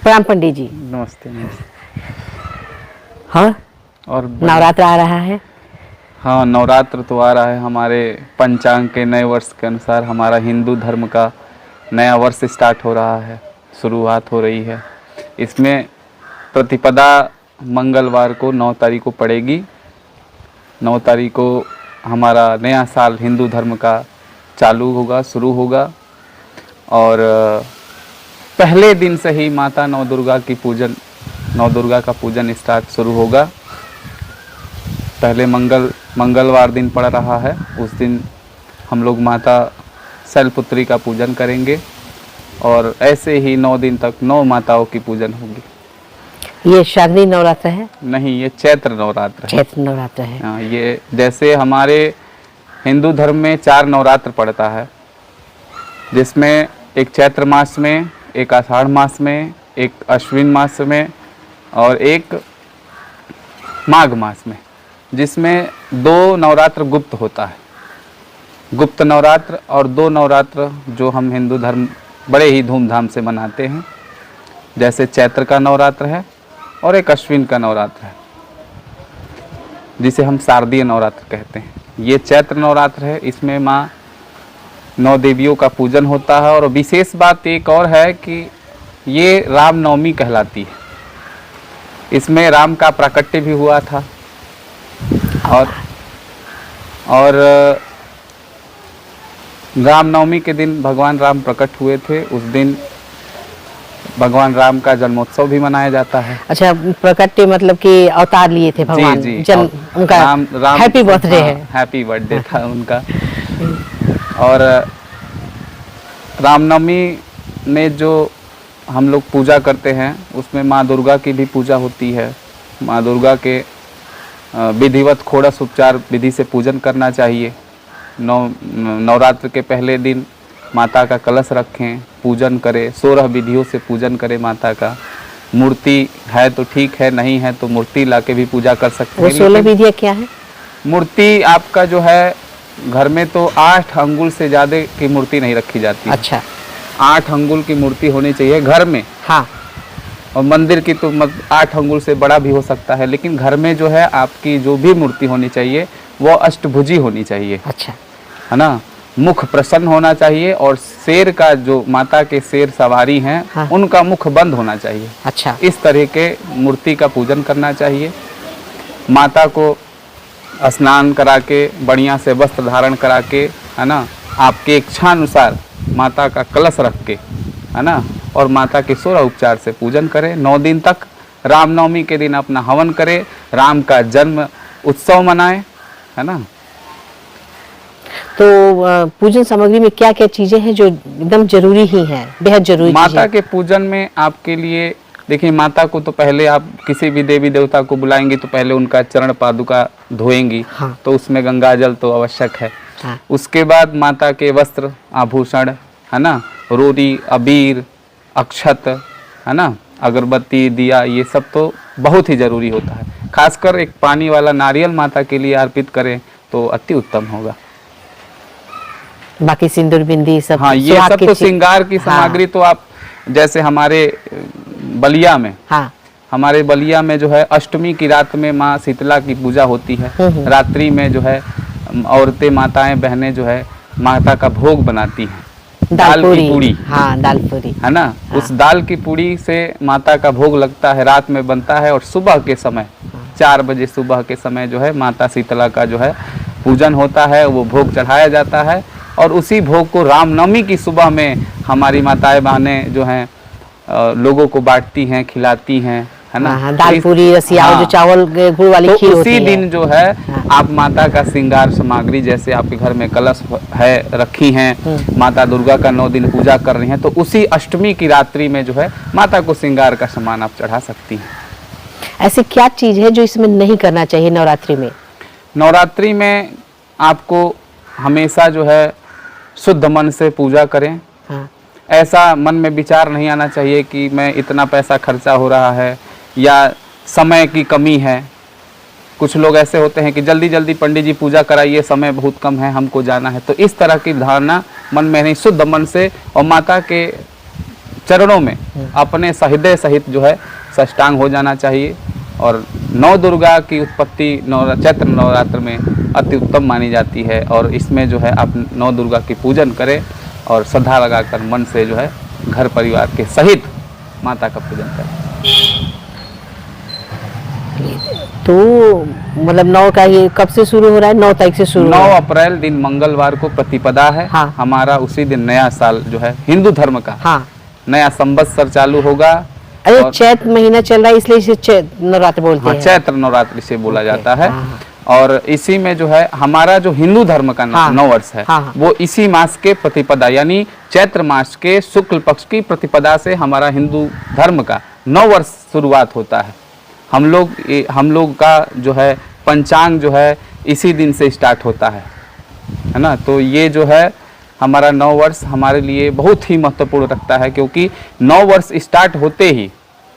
प्रणाम पंडित जी। नमस्ते नमस्ते। हाँ, और नवरात्र आ रहा है। हाँ, नवरात्र तो आ रहा है। हमारे पंचांग के नए वर्ष के अनुसार हमारा हिंदू धर्म का नया वर्ष स्टार्ट हो रहा है, शुरुआत हो रही है। इसमें प्रतिपदा मंगलवार को 9 तारीख को पड़ेगी। 9 तारीख को हमारा नया साल हिंदू धर्म का चालू होगा, शुरू होगा। और पहले दिन से ही माता नौ दुर्गा का पूजन स्टार्ट शुरू होगा। पहले मंगलवार दिन पड़ रहा है, उस दिन हम लोग माता शैलपुत्री का पूजन करेंगे और ऐसे ही 9 दिन तक 9 माताओं की पूजन होगी। ये शारदीय नवरात्र है? नहीं, ये चैत्र नवरात्र है। चैत्र नवरात्र है। हाँ, ये जैसे हमारे हिंदू धर्म में 4 नवरात्र पड़ता है, जिसमें एक चैत्र मास में, एक आषाढ़ मास में, एक अश्विन मास में और एक माघ मास में, जिसमें 2 नवरात्र गुप्त होता है। गुप्त नवरात्र और 2 नवरात्र जो हम हिंदू धर्म बड़े ही धूमधाम से मनाते हैं, जैसे चैत्र का नवरात्र है और एक अश्विन का नवरात्र है, जिसे हम शारदीय नवरात्र कहते हैं। ये चैत्र नवरात्र है, इसमें माँ 9 देवियों का पूजन होता है। और विशेष बात एक और है कि ये रामनवमी कहलाती है। इसमें राम का प्राकट्य भी हुआ था और रामनवमी के दिन भगवान राम प्रकट हुए थे। उस दिन भगवान राम का जन्मोत्सव भी मनाया जाता है। अच्छा, प्रकट्य मतलब कि अवतार लिए थे भगवान। जी, जन्म उनका राम हैप्पी बर्थडे है। हैप्पी बर्थडे था उनका। और रामनवमी में जो हम लोग पूजा करते हैं, उसमें माँ दुर्गा की भी पूजा होती है। माँ दुर्गा के विधिवत खोड़स उपचार विधि से पूजन करना चाहिए। नवरात्र के पहले दिन माता का कलश रखें, पूजन करें, 16 विधियों से पूजन करें माता का। मूर्ति है तो ठीक है, नहीं है तो मूर्ति लाके भी पूजा कर सकते हैं। 16 विधियाँ क्या है? मूर्ति आपका जो है, घर में तो 8 अंगुल से ज़्यादा की मूर्ति नहीं रखी जाती। अच्छा, 8 अंगुल की मूर्ति होनी चाहिए घर में। हाँ। और मंदिर की तो 8 अंगुल से बड़ा भी हो सकता है, लेकिन घर में जो है आपकी जो भी मूर्ति होनी चाहिए वो अष्टभुजी होनी चाहिए। अच्छा, है ना। मुख प्रसन्न होना चाहिए और शेर का, जो माता के शेर सवारी हैं, हाँ। उनका मुख बंद होना चाहिए। अच्छा, इस तरह के मूर्ति का पूजन करना चाहिए। माता को स्नान करा के, बढ़िया से वस्त्र धारण करा के, है ना, आपके इच्छानुसार माता का कलश रख के, है ना, और माता के 16 उपचार से पूजन करें। 9 दिन तक रामनवमी के दिन अपना हवन करें, राम का जन्म उत्सव मनाएं, है ना। तो पूजन सामग्री में क्या क्या चीजें हैं जो एकदम जरूरी ही हैं, बेहद जरूरी माता के पूजन में? आपके लिए देखिए, माता को तो पहले आप किसी भी देवी देवता को बुलाएंगी तो पहले उनका चरण पादुका धोएंगी। हाँ। तो उसमें गंगा जल तो आवश्यक है। हाँ। उसके बाद माता के वस्त्र आभूषण, है ना, रोरी, अबीर, अक्षत, है ना, अगरबत्ती, दिया, ये सब तो बहुत ही जरूरी होता है। खासकर एक पानी वाला नारियल माता के लिए अर्पित करें तो अति उत्तम होगा। बाकी सिंदूर बिंदी सब। हाँ, ये सब तो श्रृंगार की सामग्री। हाँ। तो आप जैसे हमारे बलिया में, हाँ, हमारे बलिया में जो है अष्टमी की रात में माँ शीतला की पूजा होती है। रात्रि में जो है औरतें, माताएं, बहनें जो है माता का भोग बनाती हैं। दाल की पूड़ी। हाँ, दाल पूड़ी, है ना। हाँ। उस दाल की पूड़ी से माता का भोग लगता है, रात में बनता है। और सुबह के समय 4 बजे सुबह के समय जो है माता शीतला का जो है पूजन होता है, वो भोग चढ़ाया जाता है। और उसी भोग को रामनवमी की सुबह में हमारी माताएं बहनें जो हैं लोगों को बांटती हैं, खिलाती हैं, है ना। हाँ, दाल पूरी, रसिया, जो चावल गुड़ वाली खीर होती है। उसी दिन जो है आप माता का श्रृंगार सामग्री, जैसे आपके घर में कलश है रखी हैं, माता दुर्गा का 9 दिन पूजा कर रही हैं, तो उसी अष्टमी की रात्रि में जो है माता को श्रृंगार का सामान आप चढ़ा सकती हैं। ऐसी क्या चीज है जो इसमें नहीं करना चाहिए नवरात्रि में? नवरात्रि में आपको हमेशा जो है शुद्ध मन से पूजा करें। हाँ। ऐसा मन में विचार नहीं आना चाहिए कि मैं इतना पैसा खर्चा हो रहा है या समय की कमी है। कुछ लोग ऐसे होते हैं कि जल्दी जल्दी पंडित जी पूजा कराइए, समय बहुत कम है, हमको जाना है। तो इस तरह की धारणा मन में नहीं, शुद्ध मन से और माता के चरणों में अपने हृदय सहित जो है साष्टांग हो जाना चाहिए। और नौ दुर्गा की उत्पत्ति चैत्र नवरात्र में अति उत्तम मानी जाती है, और इसमें जो है आप नौ दुर्गा की पूजन करें और श्रद्धा लगाकर मन से जो है घर परिवार के सहित माता का पूजन करें। तो मतलब 9 का ये कब से शुरू हो रहा है? 9 तारीख से शुरू 9 हो रहा है। अप्रैल दिन मंगलवार को प्रतिपदा है। हाँ। हमारा उसी दिन नया साल जो है हिंदू धर्म का हाँ। नया संवत्सर चालू होगा। अरे और चैत्र महीना चल रहा है इसलिए इसे नवरात्र बोलते हाँ, हैं। चैत्र नवरात्रि से बोला ओके, जाता है। हाँ। और इसी में जो है हमारा जो हिंदू धर्म का हाँ। नव वर्ष है, हाँ। वो इसी मास के प्रतिपदा यानी चैत्र मास के शुक्ल पक्ष की प्रतिपदा से हमारा हिंदू धर्म का नव वर्ष शुरुआत होता है। हम लोग का जो है पंचांग जो है इसी दिन से स्टार्ट होता है ना। तो ये जो है हमारा नव वर्ष हमारे लिए बहुत ही महत्वपूर्ण रखता है, क्योंकि नव वर्ष स्टार्ट होते ही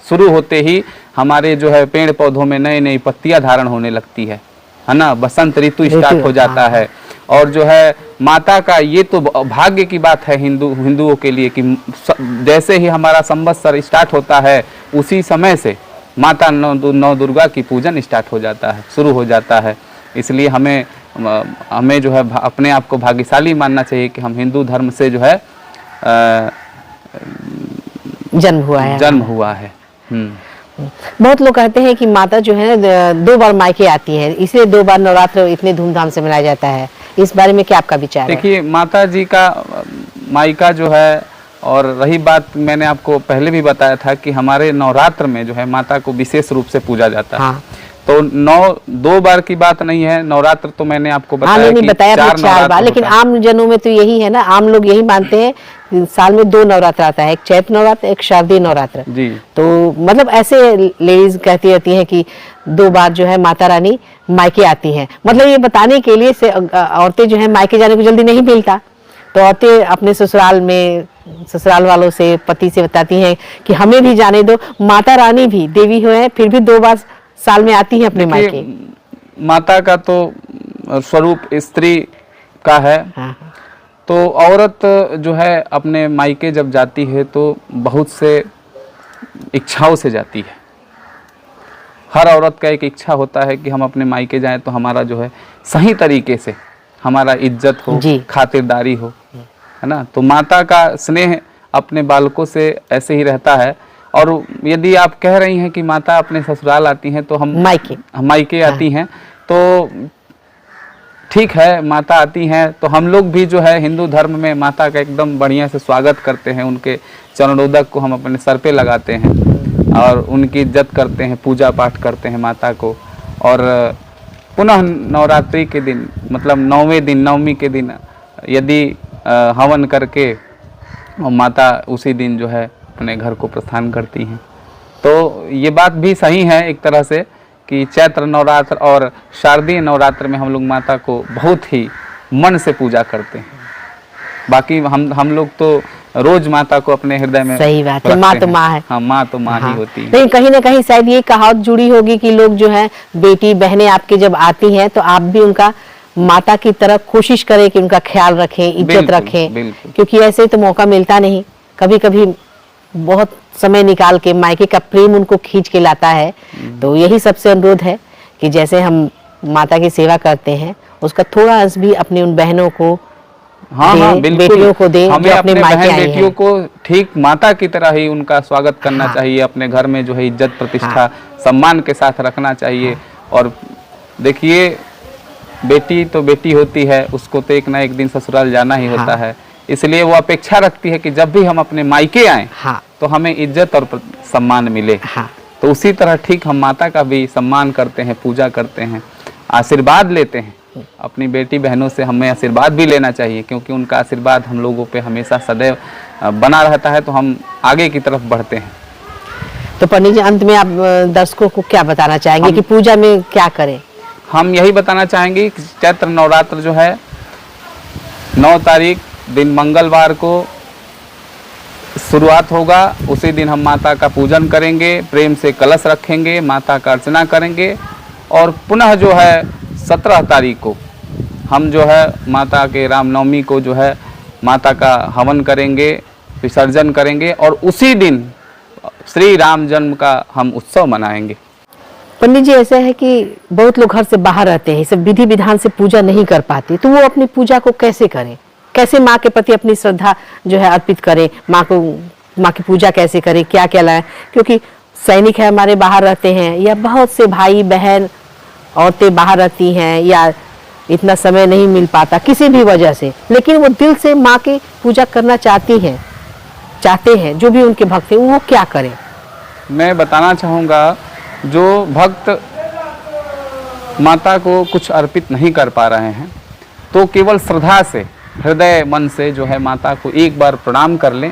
शुरू होते ही हमारे जो है पेड़ पौधों में नई नई पत्तियां धारण होने लगती है ना। बसंत ऋतु स्टार्ट हो जाता है। और जो है माता का ये तो भाग्य की बात है हिंदुओं के लिए कि जैसे ही हमारा संवत्सर स्टार्ट होता है उसी समय से माता नौ दुर्गा की पूजन स्टार्ट हो जाता है, शुरू हो जाता है। इसलिए हमें जो है अपने आप को भाग्यशाली मानना चाहिए कि हम हिंदू धर्म से जो है जन्म हुआ है। बहुत लोग कहते हैं कि माता जो है 2 बार मायके आती है, इसलिए 2 बार नवरात्र इतने धूमधाम से मनाया जाता है। इस बारे में क्या आपका विचार है? देखिए, माता जी का मायका जो है, और रही बात मैंने आपको पहले भी बताया था कि हमारे नवरात्र में जो है माता को विशेष रूप से पूजा जाता है। हाँ। तो 2 बार की बात नहीं है, नवरात्र तो मैंने आपको बताया कि बताया 4 बार, लेकिन आम जनों में तो यही है ना, आम लोग यही मानते हैं साल में 2 नवरात्र आता है, एक चैत्र नवरात्र, एक शारदीय नवरात्र जी। तो मतलब ऐसे लेडीज कहती रहती हैं कि 2 बार जो है माता रानी मायके आती हैं। मतलब ये बताने के लिए से औरतें जो है मायके जाने को जल्दी नहीं मिलता, तो औरतें अपने ससुराल वालों से, पति से बताती हैं कि हमें भी जाने दो, माता रानी भी देवी है, फिर भी 2 बार साल में आती है अपने मायके। माता का तो स्वरूप स्त्री का है। हाँ। तो औरत जो है अपने मायके जब जाती है तो बहुत से इच्छाओं से जाती है। हर औरत का एक इच्छा होता है कि हम अपने मायके जाएं तो हमारा जो है सही तरीके से हमारा इज्जत हो, खातिरदारी हो, है ना। तो माता का स्नेह अपने बालकों से ऐसे ही रहता है। और यदि आप कह रही हैं कि माता अपने ससुराल आती हैं तो हम मायके आती हैं, तो ठीक है, माता आती हैं तो हम लोग भी जो है हिंदू धर्म में माता का एकदम बढ़िया से स्वागत करते हैं। उनके चरणोदक को हम अपने सर पे लगाते हैं और उनकी इज्जत करते हैं, पूजा पाठ करते हैं माता को। और पुनः नवरात्रि के दिन, मतलब 9वें दिन, नवमी के दिन यदि हवन करके माता उसी दिन जो है अपने घर को प्रस्थान करती हैं। तो ये बात भी सही है एक तरह से कि चैत्र नवरात्र और शारदीय नवरात्र में हम लोग माता को बहुत ही मन से पूजा करते हैं। बाकी हम लोग तो रोज माता को अपने हृदय में, सही बात है, माँ तो माँ है। हाँ, माँ तो माँ ही होती है। लेकिन कहीं ना कहीं शायद ये कहावत जुड़ी होगी कि लोग जो है बेटी बहनें आपकी जब आती हैं तो आप भी उनका माता की तरह कोशिश करें कि उनका ख्याल रखें, इज्जत रखें, क्योंकि ऐसे तो मौका मिलता नहीं। कभी कभी बहुत समय निकाल के मायके का प्रेम उनको खींच के लाता है। तो यही सबसे अनुरोध है कि जैसे हम माता की सेवा करते हैं उसका थोड़ा अंश भी अपनी उन बहनों को, हाँ, बेटियों को दे, हमें अपने बहन बेटियों को ठीक माता की तरह ही उनका स्वागत करना चाहिए। अपने घर में जो है इज्जत प्रतिष्ठा सम्मान के साथ रखना चाहिए। और देखिए, बेटी तो बेटी होती है, उसको तो एक ना एक दिन ससुराल जाना ही होता है। इसलिए वो अपेक्षा रखती है कि जब भी हम अपने मायके आए तो हमें इज्जत और सम्मान मिले। तो उसी तरह ठीक हम माता का भी सम्मान करते हैं, पूजा करते हैं, आशीर्वाद लेते हैं। अपनी बेटी बहनों से हमें आशीर्वाद भी लेना चाहिए, क्योंकि उनका आशीर्वाद हम लोगों पे हमेशा सदैव बना रहता है, तो हम आगे की तरफ बढ़ते हैं। तो पंडित जी, अंत में आप दर्शकों को क्या बताना चाहेंगे कि पूजा में क्या करें? हम यही बताना चाहेंगे कि चैत्र नवरात्र जो है 9 तारीख दिन मंगलवार को शुरुआत होगा। उसी दिन हम माता का पूजन करेंगे, प्रेम से कलश रखेंगे, माता का अर्चना करेंगे। और पुनः जो है 17 तारीख को हम जो है माता के रामनवमी को जो है माता का हवन करेंगे विसर्जन करेंगे और उसी दिन श्री राम जन्म का हम उत्सव मनाएंगे। पंडित जी, ऐसा है कि बहुत लोग घर से बाहर रहते हैं, सब विधि विधान से पूजा नहीं कर पाते, तो वो अपनी पूजा को कैसे करें? कैसे माँ के प्रति अपनी श्रद्धा जो है अर्पित करें? माँ की पूजा कैसे करें? क्या क्या लाएं? क्योंकि सैनिक है हमारे, बाहर रहते हैं, या बहुत से भाई बहन औरतें बाहर रहती हैं, या इतना समय नहीं मिल पाता किसी भी वजह से, लेकिन वो दिल से माँ की पूजा करना चाहते हैं, जो भी उनके भक्त हैं, वो क्या करें? मैं बताना चाहूँगा, जो भक्त माता को कुछ अर्पित नहीं कर पा रहे हैं, तो केवल श्रद्धा से, हृदय मन से जो है माता को एक बार प्रणाम कर लें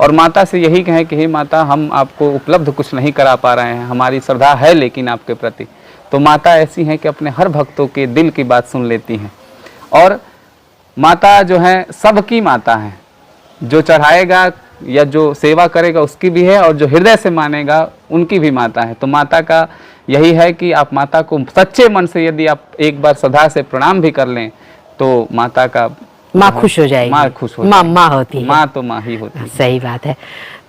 और माता से यही कहें कि हे माता, हम आपको उपलब्ध कुछ नहीं करा पा रहे हैं, हमारी श्रद्धा है लेकिन आपके प्रति। तो माता ऐसी हैं कि अपने हर भक्तों के दिल की बात सुन लेती हैं, और माता जो है सबकी माता है, जो चढ़ाएगा या जो सेवा करेगा उसकी भी है, और जो हृदय से मानेगा उनकी भी माता है। तो माता का यही है कि आप माता को सच्चे मन से यदि आप एक बार श्रद्धा से प्रणाम भी कर लें तो माता का माँ खुश हो जाएगी। माँ खुश हो माँ होती है। माँ तो माँ ही होती है। सही बात है।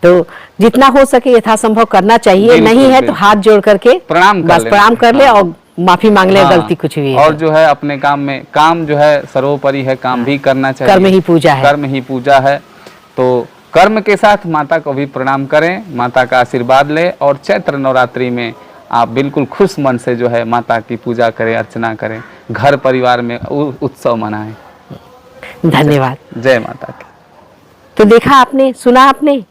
तो जितना हो सके यथासंभव करना चाहिए, नहीं है तो हाथ जोड़ करके प्रणाम कर ले और माफी मांग ले, गलती कुछ भी है। और जो है अपने काम जो है सर्वोपरि है, काम भी करना चाहिए। कर्म ही पूजा है। कर्म ही पूजा है। तो कर्म के साथ माता को भी प्रणाम करें, माता का आशीर्वाद लें, और चैत्र नवरात्रि में आप बिल्कुल खुश मन से जो है माता की पूजा करें, अर्चना करें, घर परिवार में उत्सव मनाएं। धन्यवाद। जय माता की। तो देखा आपने, सुना आपने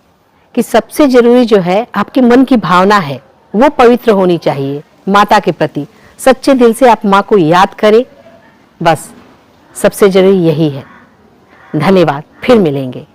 कि सबसे जरूरी जो है आपके मन की भावना है वो पवित्र होनी चाहिए माता के प्रति। सच्चे दिल से आप माँ को याद करें, बस सबसे जरूरी यही है। धन्यवाद, फिर मिलेंगे।